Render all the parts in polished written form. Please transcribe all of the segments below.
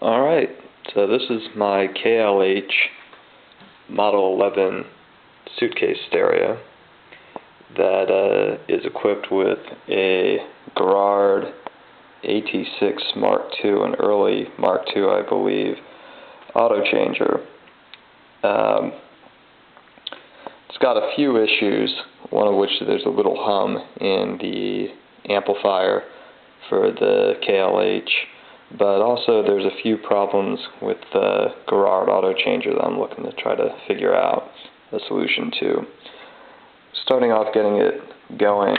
Alright, so this is my KLH Model 11 Suitcase stereo that is equipped with a Garrard AT6 Mark II, an early Mark II, I believe, auto changer. It's got a few issues, one of which there's a little hum in the amplifier for the KLH, but also there's a few problems with the Garrard auto changer that I'm looking to try to figure out a solution to. Starting off getting it going,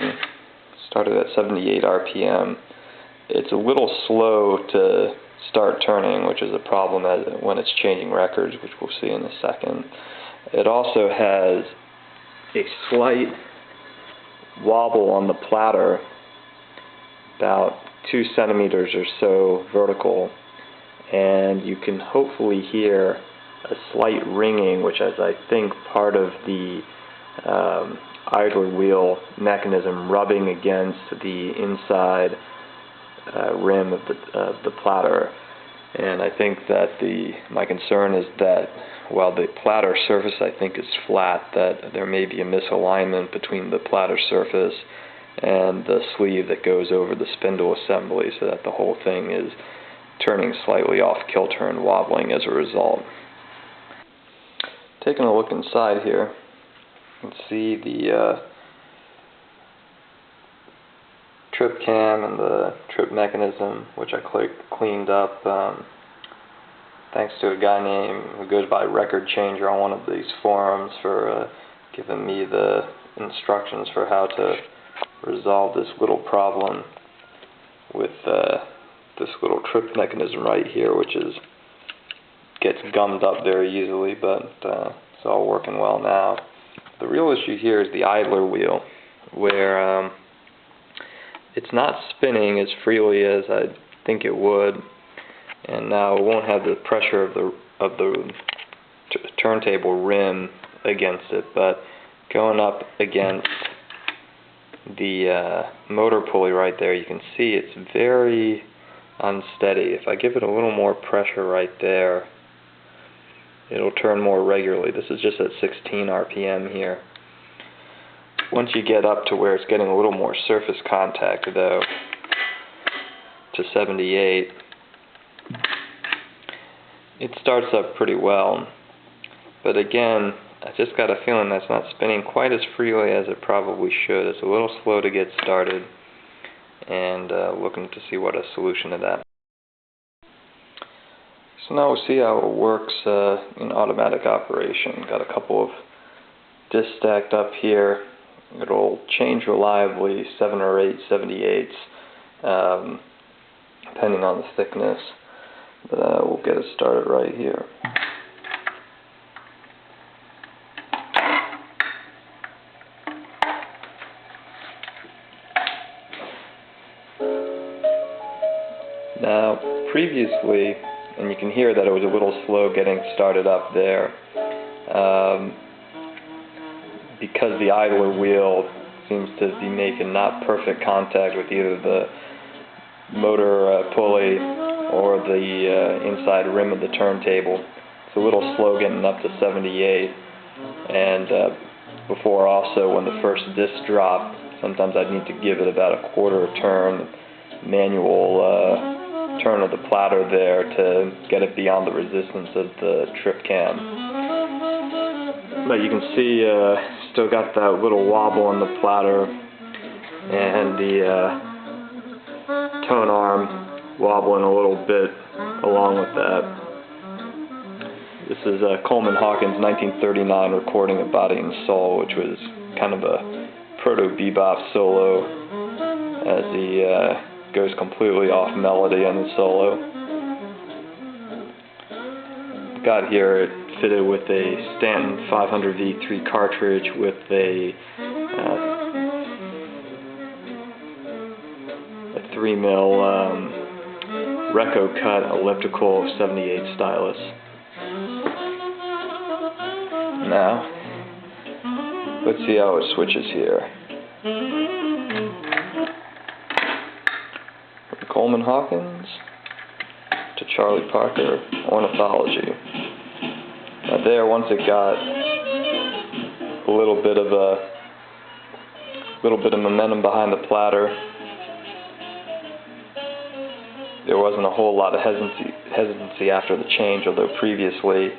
started at 78 RPM. It's a little slow to start turning, which is a problem when it's changing records, which we'll see in a second. It also has a slight wobble on the platter, about 2 centimeters or so vertical, and you can hopefully hear a slight ringing, which is, I think, part of the idler wheel mechanism rubbing against the inside rim of the platter. And I think that my concern is that while the platter surface, I think, is flat, that there may be a misalignment between the platter surface and the sleeve that goes over the spindle assembly, so that the whole thing is turning slightly off kilter and wobbling as a result. Taking a look inside here, you can see the trip cam and the trip mechanism, which I cleaned up thanks to a guy who goes by Record Changer on one of these forums for giving me the instructions for how to resolve this little problem with this little trip mechanism right here, which gets gummed up very easily, but it's all working well now. The real issue here is the idler wheel, where it's not spinning as freely as I think it would, and now it won't have the pressure of the turntable rim against it, but going up against the motor pulley right there, you can see it's very unsteady. If I give it a little more pressure right there, it'll turn more regularly. This is just at 16 RPM here. Once you get up to where it's getting a little more surface contact, though, to 78, it starts up pretty well. But again, I just got a feeling that's not spinning quite as freely as it probably should. It's a little slow to get started, and looking to see what a solution to that. So now we'll see how it works in automatic operation. Got a couple of discs stacked up here. It'll change reliably 7 or 8 78s, depending on the thickness. But we'll get it started right here. Now, previously, and you can hear that it was a little slow getting started up there, because the idler wheel seems to be making not perfect contact with either the motor pulley or the inside rim of the turntable. It's a little slow getting up to 78, and before also, when the first disc dropped, sometimes I'd need to give it about a quarter turn, manual turn of the platter there to get it beyond the resistance of the trip cam. But you can see still got that little wobble on the platter, and the tone arm wobbling a little bit along with that. This is Coleman Hawkins' 1939 recording of Body and Soul, which was kind of a proto-bebop solo, as he goes completely off melody on the solo. Got here it fitted with a Stanton 500 V3 cartridge with a 3mm Reco cut elliptical 78 stylus. Now, let's see how it switches here. From Coleman Hawkins to to Charlie Parker, Ornithology. Now there, once it got a little bit of momentum behind the platter, there wasn't a whole lot of hesitancy after the change, although previously,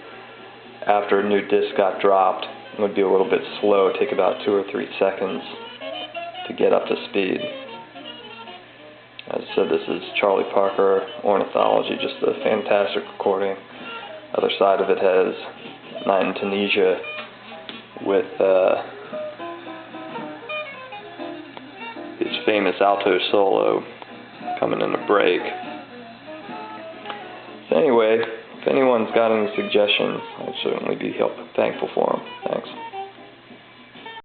after a new disc got dropped, it would be a little bit slow, take about 2 or 3 seconds to get up to speed. As I said, this is Charlie Parker, Ornithology, just a fantastic recording. Other side of it has Night in Tunisia with his famous alto solo coming in a break. So anyway, if anyone's got any suggestions, I'd certainly be thankful for them. Thanks.